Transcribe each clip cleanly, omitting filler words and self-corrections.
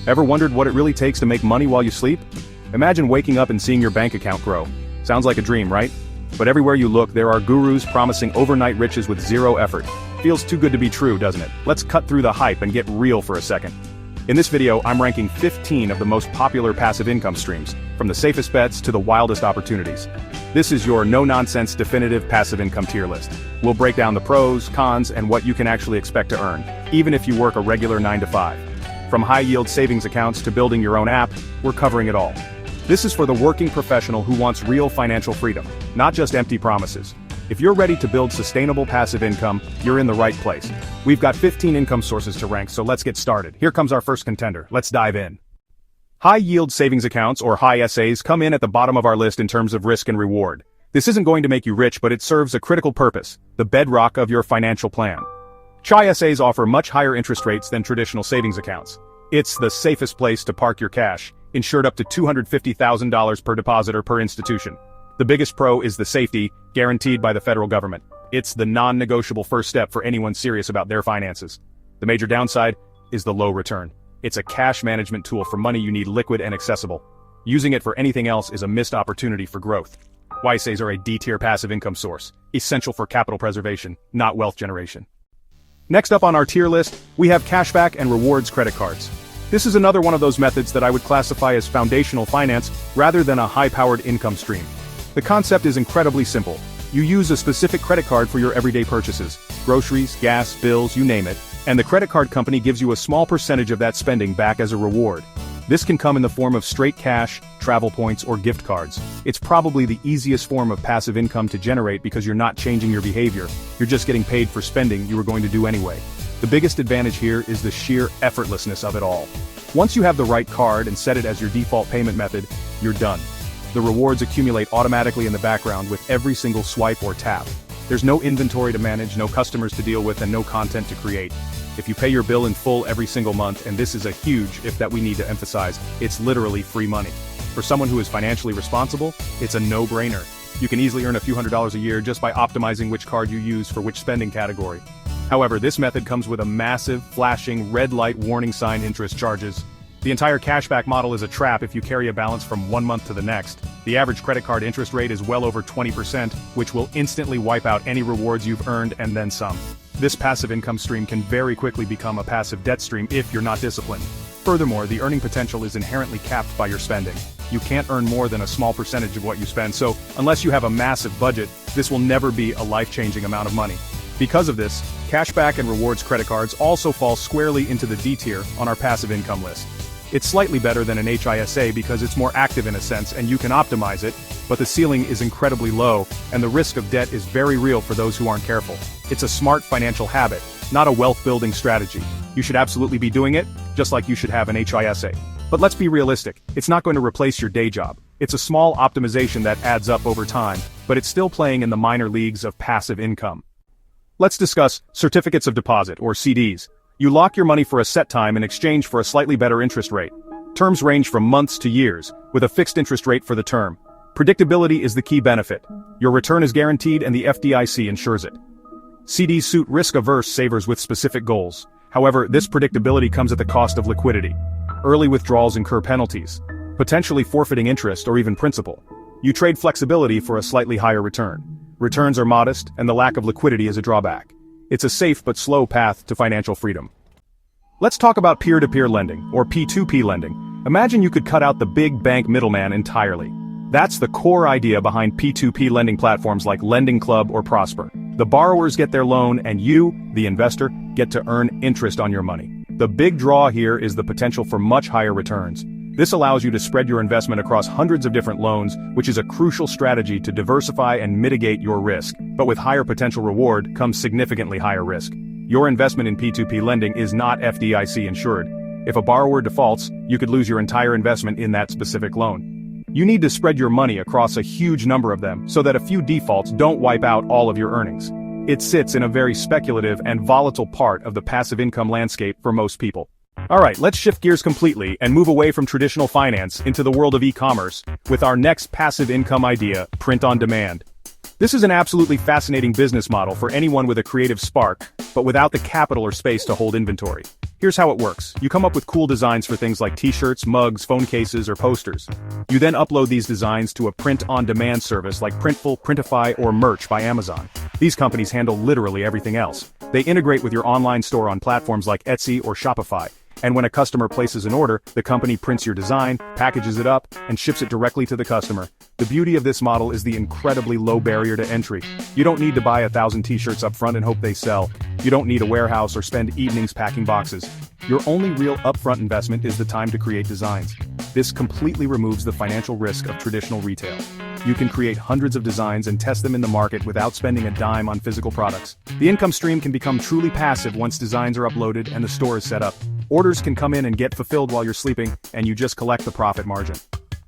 Ever wondered what it really takes to make money while you sleep? Imagine waking up and seeing your bank account grow. Sounds like a dream, right? But everywhere you look, there are gurus promising overnight riches with zero effort. Feels too good to be true, doesn't it? Let's cut through the hype and get real for a second. In this video, I'm ranking 15 of the most popular passive income streams, from the safest bets to the wildest opportunities. This is your no-nonsense definitive passive income tier list. We'll break down the pros, cons, and what you can actually expect to earn, even if you work a regular 9 to 5. From high-yield savings accounts to building your own app, we're covering it all. This is for the working professional who wants real financial freedom, not just empty promises. If you're ready to build sustainable passive income, you're in the right place. We've got 15 income sources to rank, so let's get started. Here comes our first contender. Let's dive in. High-yield savings accounts, or high SAs, come in at the bottom of our list in terms of risk and reward. This isn't going to make you rich, but it serves a critical purpose, the bedrock of your financial plan. High SAs offer much higher interest rates than traditional savings accounts. It's the safest place to park your cash, insured up to $250,000 per deposit or per institution. The biggest pro is the safety, guaranteed by the federal government. It's the non-negotiable first step for anyone serious about their finances. The major downside is the low return. It's a cash management tool for money you need liquid and accessible. Using it for anything else is a missed opportunity for growth. YSAs are a D-tier passive income source, essential for capital preservation, not wealth generation. Next up on our tier list, we have cashback and rewards credit cards. This is another one of those methods that I would classify as foundational finance rather than a high-powered income stream. The concept is incredibly simple. You use a specific credit card for your everyday purchases, groceries, gas, bills, you name it, and the credit card company gives you a small percentage of that spending back as a reward. This can come in the form of straight cash, travel points, or gift cards. It's probably the easiest form of passive income to generate because you're not changing your behavior, you're just getting paid for spending you were going to do anyway. The biggest advantage here is the sheer effortlessness of it all. Once you have the right card and set it as your default payment method, you're done. The rewards accumulate automatically in the background with every single swipe or tap. There's no inventory to manage, no customers to deal with, and no content to create. If you pay your bill in full every single month, and this is a huge if that we need to emphasize, it's literally free money. For someone who is financially responsible, it's a no-brainer. You can easily earn a few $100s a year just by optimizing which card you use for which spending category. However, this method comes with a massive, flashing, red light warning sign interest charges. The entire cashback model is a trap if you carry a balance from one month to the next. The average credit card interest rate is well over 20%, which will instantly wipe out any rewards you've earned and then some. This passive income stream can very quickly become a passive debt stream if you're not disciplined. Furthermore, the earning potential is inherently capped by your spending. You can't earn more than a small percentage of what you spend, so unless you have a massive budget, this will never be a life-changing amount of money. Because of this, cashback and rewards credit cards also fall squarely into the D tier on our passive income list. It's slightly better than an HISA because it's more active in a sense and you can optimize it, but the ceiling is incredibly low, and the risk of debt is very real for those who aren't careful. It's a smart financial habit, not a wealth-building strategy. You should absolutely be doing it, just like you should have an HISA. But let's be realistic, it's not going to replace your day job. It's a small optimization that adds up over time, but it's still playing in the minor leagues of passive income. Let's discuss certificates of deposit, or CDs. You lock your money for a set time in exchange for a slightly better interest rate. Terms range from months to years, with a fixed interest rate for the term. Predictability is the key benefit. Your return is guaranteed and the FDIC insures it. CDs suit risk-averse savers with specific goals. However, this predictability comes at the cost of liquidity. Early withdrawals incur penalties, potentially forfeiting interest or even principal. You trade flexibility for a slightly higher return. Returns are modest, and the lack of liquidity is a drawback. It's a safe but slow path to financial freedom. Let's talk about peer-to-peer lending, or P2P lending. Imagine you could cut out the big bank middleman entirely. That's the core idea behind P2P lending platforms like Lending Club or Prosper. The borrowers get their loan and you, the investor, get to earn interest on your money. The big draw here is the potential for much higher returns. This allows you to spread your investment across hundreds of different loans, which is a crucial strategy to diversify and mitigate your risk. But with higher potential reward comes significantly higher risk. Your investment in P2P lending is not FDIC insured. If a borrower defaults, you could lose your entire investment in that specific loan. You need to spread your money across a huge number of them so that a few defaults don't wipe out all of your earnings. It sits in a very speculative and volatile part of the passive income landscape for most people. Alright, let's shift gears completely and move away from traditional finance into the world of e-commerce with our next passive income idea, print on demand. This is an absolutely fascinating business model for anyone with a creative spark, but without the capital or space to hold inventory. Here's how it works. You come up with cool designs for things like t-shirts, mugs, phone cases, or posters. You then upload these designs to a print-on-demand service like Printful, Printify, or Merch by Amazon. These companies handle literally everything else. They integrate with your online store on platforms like Etsy or Shopify. And when a customer places an order, the company prints your design, packages it up, and ships it directly to the customer. The beauty of this model is the incredibly low barrier to entry. You don't need to buy 1,000 t-shirts up front and hope they sell. You don't need a warehouse or spend evenings packing boxes. Your only real upfront investment is the time to create designs. This completely removes the financial risk of traditional retail. You can create hundreds of designs and test them in the market without spending a dime on physical products. The income stream can become truly passive once designs are uploaded and the store is set up. Orders can come in and get fulfilled while you're sleeping, and you just collect the profit margin.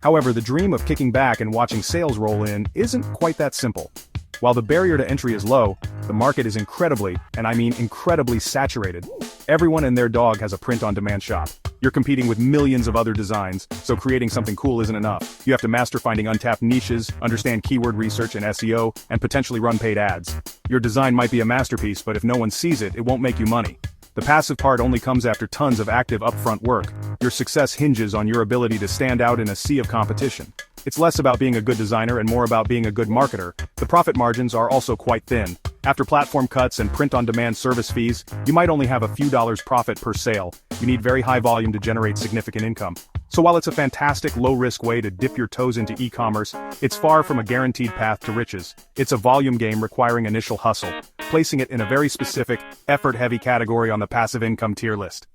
However, the dream of kicking back and watching sales roll in isn't quite that simple. While the barrier to entry is low, the market is incredibly, and I mean incredibly saturated. Everyone and their dog has a print-on-demand shop. You're competing with millions of other designs, so creating something cool isn't enough. You have to master finding untapped niches, understand keyword research and SEO, and potentially run paid ads. Your design might be a masterpiece, but if no one sees it, it won't make you money. The passive part only comes after tons of active upfront work. Your success hinges on your ability to stand out in a sea of competition. It's less about being a good designer and more about being a good marketer. The profit margins are also quite thin. After platform cuts and print-on-demand service fees, you might only have a few dollars profit per sale. You need very high volume to generate significant income. So while it's a fantastic low-risk way to dip your toes into e-commerce, it's far from a guaranteed path to riches. It's a volume game requiring initial hustle, placing it in a very specific, effort-heavy category on the passive income tier list.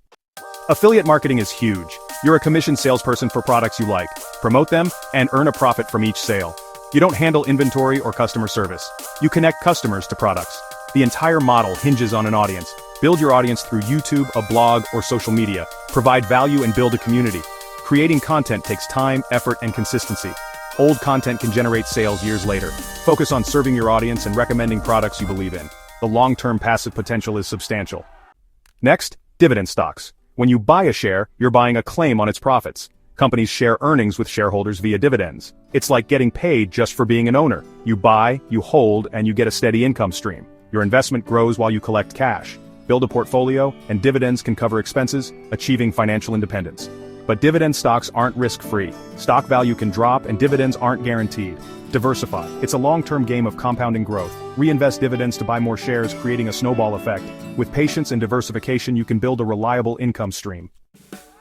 Affiliate marketing is huge. You're a commissioned salesperson for products you like. Promote them, and earn a profit from each sale. You don't handle inventory or customer service. You connect customers to products. The entire model hinges on an audience. Build your audience through YouTube, a blog, or social media. Provide value and build a community. Creating content takes time, effort, and consistency. Old content can generate sales years later. Focus on serving your audience and recommending products you believe in. The long-term passive potential is substantial. Next, dividend stocks. When you buy a share, you're buying a claim on its profits. Companies share earnings with shareholders via dividends. It's like getting paid just for being an owner. You buy, you hold, and you get a steady income stream. Your investment grows while you collect cash. Build a portfolio, and dividends can cover expenses, achieving financial independence. But dividend stocks aren't risk-free. Stock value can drop and dividends aren't guaranteed. Diversify. It's a long-term game of compounding growth. Reinvest dividends to buy more shares, creating a snowball effect. With patience and diversification, you can build a reliable income stream.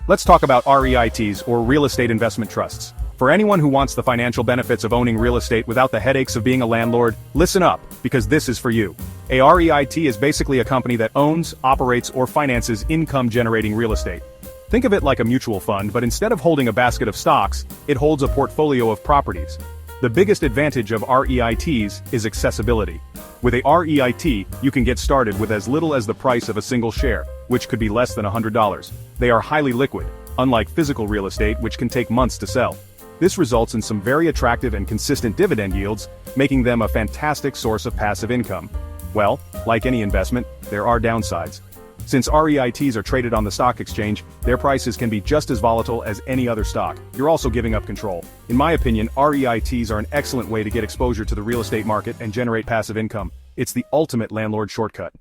Let's talk about REITs, or real estate investment trusts. For anyone who wants the financial benefits of owning real estate without the headaches of being a landlord, listen up, because this is for you. A REIT is basically a company that owns, operates, or finances income-generating real estate. Think of it like a mutual fund, but instead of holding a basket of stocks, it holds a portfolio of properties. The biggest advantage of REITs is accessibility. With a REIT, you can get started with as little as the price of a single share, which could be less than $100. They are highly liquid, unlike physical real estate, which can take months to sell. This results in some very attractive and consistent dividend yields, making them a fantastic source of passive income. Well, like any investment, there are downsides. Since REITs are traded on the stock exchange, their prices can be just as volatile as any other stock. You're also giving up control. In my opinion, REITs are an excellent way to get exposure to the real estate market and generate passive income. It's the ultimate landlord shortcut.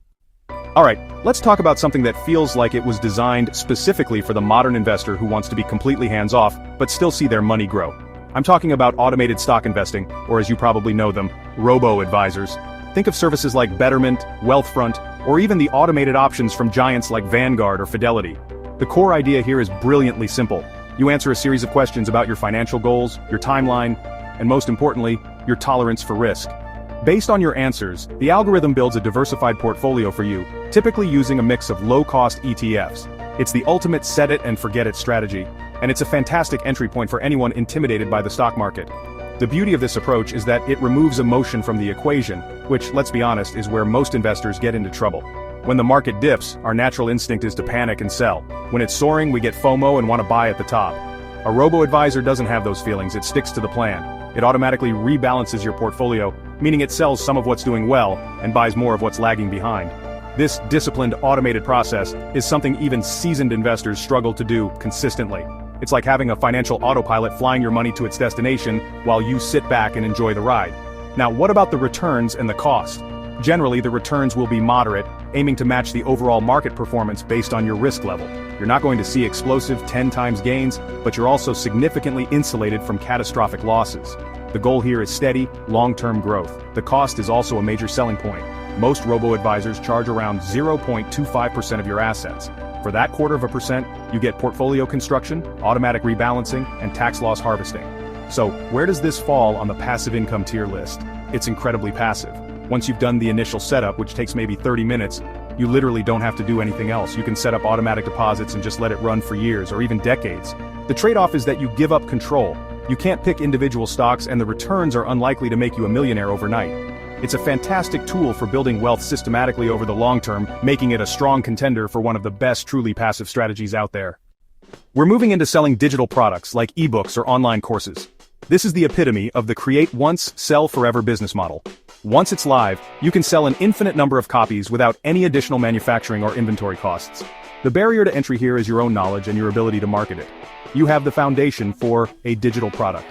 Alright, let's talk about something that feels like it was designed specifically for the modern investor who wants to be completely hands-off, but still see their money grow. I'm talking about automated stock investing, or as you probably know them, robo-advisors. Think of services like Betterment, Wealthfront, or even the automated options from giants like Vanguard or Fidelity. The core idea here is brilliantly simple. You answer a series of questions about your financial goals, your timeline, and most importantly, your tolerance for risk. Based on your answers, the algorithm builds a diversified portfolio for you, typically using a mix of low-cost ETFs. It's the ultimate set-it-and-forget-it strategy, and it's a fantastic entry point for anyone intimidated by the stock market. The beauty of this approach is that it removes emotion from the equation, which, let's be honest, is where most investors get into trouble. When the market dips, our natural instinct is to panic and sell. When it's soaring, we get FOMO and want to buy at the top. A robo-advisor doesn't have those feelings, it sticks to the plan. It automatically rebalances your portfolio, meaning it sells some of what's doing well and buys more of what's lagging behind. This disciplined, automated process is something even seasoned investors struggle to do consistently. It's like having a financial autopilot flying your money to its destination while you sit back and enjoy the ride. Now, what about the returns and the cost? Generally, the returns will be moderate, aiming to match the overall market performance based on your risk level. You're not going to see explosive 10 times gains, but you're also significantly insulated from catastrophic losses. The goal here is steady, long-term growth. The cost is also a major selling point. Most robo-advisors charge around 0.25% of your assets. For that 0.25%, you get portfolio construction, automatic rebalancing, and tax loss harvesting. So, where does this fall on the passive income tier list? It's incredibly passive. Once you've done the initial setup, which takes maybe 30 minutes, you literally don't have to do anything else. You can set up automatic deposits and just let it run for years or even decades. The trade-off is that you give up control. You can't pick individual stocks, and the returns are unlikely to make you a millionaire overnight. It's a fantastic tool for building wealth systematically over the long term, making it a strong contender for one of the best truly passive strategies out there. We're moving into selling digital products like ebooks or online courses. This is the epitome of the create once, sell forever business model. Once it's live, you can sell an infinite number of copies without any additional manufacturing or inventory costs. The barrier to entry here is your own knowledge and your ability to market it. You have the foundation for a digital product.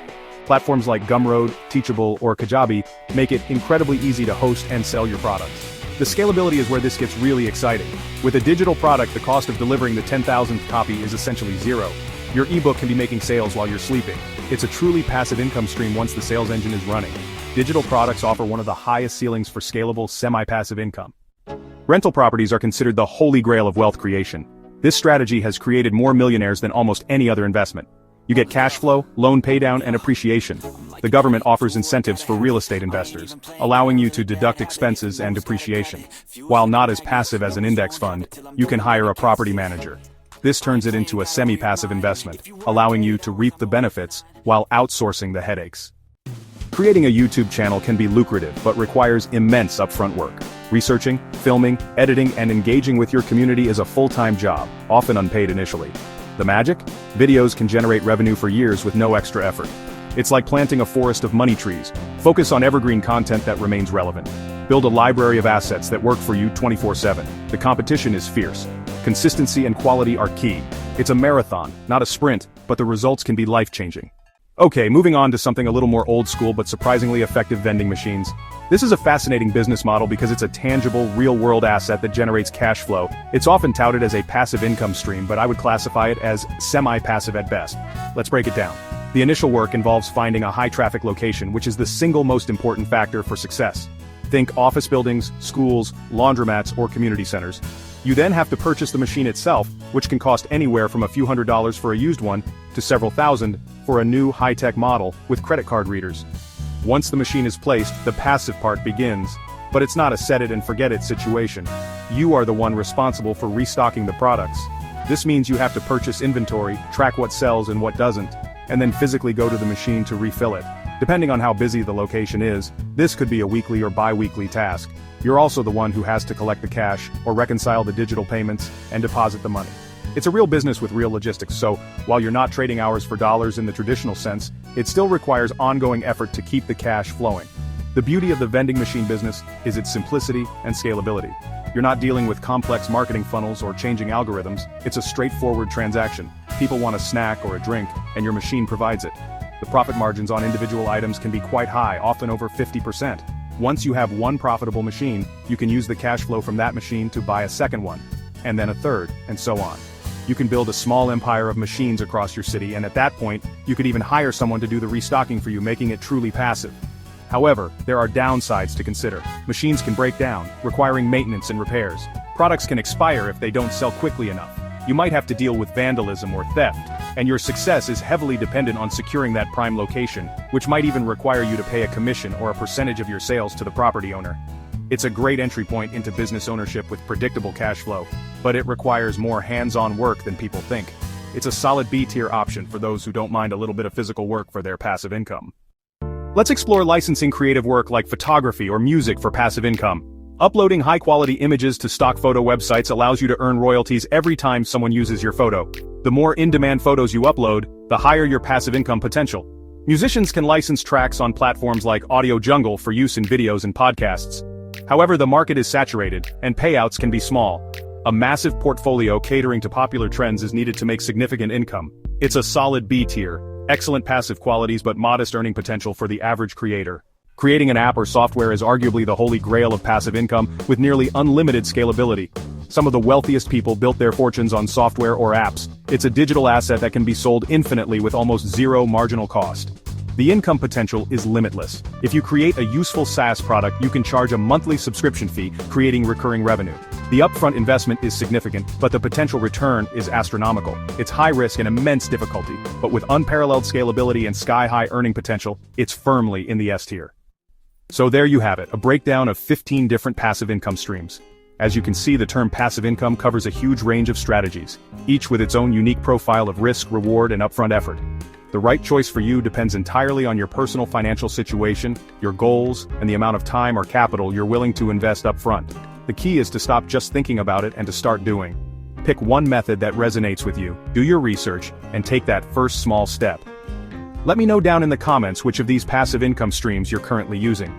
Platforms like Gumroad, Teachable, or Kajabi make it incredibly easy to host and sell your products. The scalability is where this gets really exciting. With a digital product, the cost of delivering the 10,000th copy is essentially zero. Your ebook can be making sales while you're sleeping. It's a truly passive income stream once the sales engine is running. Digital products offer one of the highest ceilings for scalable, semi-passive income. Rental properties are considered the holy grail of wealth creation. This strategy has created more millionaires than almost any other investment. You get cash flow, loan paydown, and appreciation. The government offers incentives for real estate investors, allowing you to deduct expenses and depreciation. While not as passive as an index fund, you can hire a property manager. This turns it into a semi-passive investment, allowing you to reap the benefits while outsourcing the headaches. Creating a YouTube channel can be lucrative but requires immense upfront work. Researching, filming, editing, and engaging with your community is a full-time job, often unpaid initially. The magic? Videos can generate revenue for years with no extra effort. It's like planting a forest of money trees. Focus on evergreen content that remains relevant. Build a library of assets that work for you 24/7. The competition is fierce. Consistency and quality are key. It's a marathon, not a sprint, but the results can be life-changing. Okay, moving on to something a little more old school but surprisingly effective: vending machines. This is a fascinating business model because it's a tangible, real-world asset that generates cash flow. It's often touted as a passive income stream, but I would classify it as semi-passive at best. Let's break it down. The initial work involves finding a high-traffic location, which is the single most important factor for success. Think office buildings, schools, laundromats, or community centers. You then have to purchase the machine itself, which can cost anywhere from a few $100s for a used one to several thousand for a new high-tech model with credit card readers. Once the machine is placed, the passive part begins. But it's not a set-it-and-forget-it situation. You are the one responsible for restocking the products. This means you have to purchase inventory, track what sells and what doesn't, and then physically go to the machine to refill it. Depending on how busy the location is, this could be a weekly or bi-weekly task. You're also the one who has to collect the cash, or reconcile the digital payments, and deposit the money. It's a real business with real logistics, so while you're not trading hours for dollars in the traditional sense, it still requires ongoing effort to keep the cash flowing. The beauty of the vending machine business is its simplicity and scalability. You're not dealing with complex marketing funnels or changing algorithms. It's a straightforward transaction. People want a snack or a drink, and your machine provides it. The profit margins on individual items can be quite high, often over 50%. Once you have one profitable machine, you can use the cash flow from that machine to buy a second one, and then a third, and so on. You can build a small empire of machines across your city, and at that point, you could even hire someone to do the restocking for you, making it truly passive. However, there are downsides to consider. Machines can break down, requiring maintenance and repairs. Products can expire if they don't sell quickly enough. You might have to deal with vandalism or theft, and your success is heavily dependent on securing that prime location, which might even require you to pay a commission or a percentage of your sales to the property owner. It's a great entry point into business ownership with predictable cash flow, but it requires more hands-on work than people think. It's a solid B-tier option for those who don't mind a little bit of physical work for their passive income. Let's explore licensing creative work like photography or music for passive income. Uploading high-quality images to stock photo websites allows you to earn royalties every time someone uses your photo. The more in-demand photos you upload, the higher your passive income potential. Musicians can license tracks on platforms like Audio Jungle for use in videos and podcasts. However, the market is saturated, and payouts can be small. A massive portfolio catering to popular trends is needed to make significant income. It's a solid B tier, excellent passive qualities but modest earning potential for the average creator. Creating an app or software is arguably the holy grail of passive income, with nearly unlimited scalability. Some of the wealthiest people built their fortunes on software or apps. It's a digital asset that can be sold infinitely with almost zero marginal cost. The income potential is limitless. If you create a useful SaaS product, you can charge a monthly subscription fee, creating recurring revenue. The upfront investment is significant, but the potential return is astronomical. It's high risk and immense difficulty, but with unparalleled scalability and sky-high earning potential, it's firmly in the S tier. So there you have it, a breakdown of 15 different passive income streams. As you can see, the term passive income covers a huge range of strategies, each with its own unique profile of risk, reward, and upfront effort. The right choice for you depends entirely on your personal financial situation, your goals, and the amount of time or capital you're willing to invest upfront. The key is to stop just thinking about it and to start doing. Pick one method that resonates with you, do your research, and take that first small step. Let me know down in the comments which of these passive income streams you're currently using.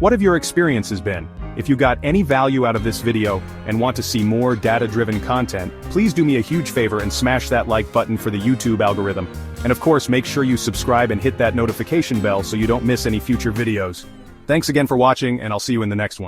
What have your experiences been? If you got any value out of this video and want to see more data-driven content, please do me a huge favor and smash that like button for the YouTube algorithm. And of course, make sure you subscribe and hit that notification bell so you don't miss any future videos. Thanks again for watching, and I'll see you in the next one.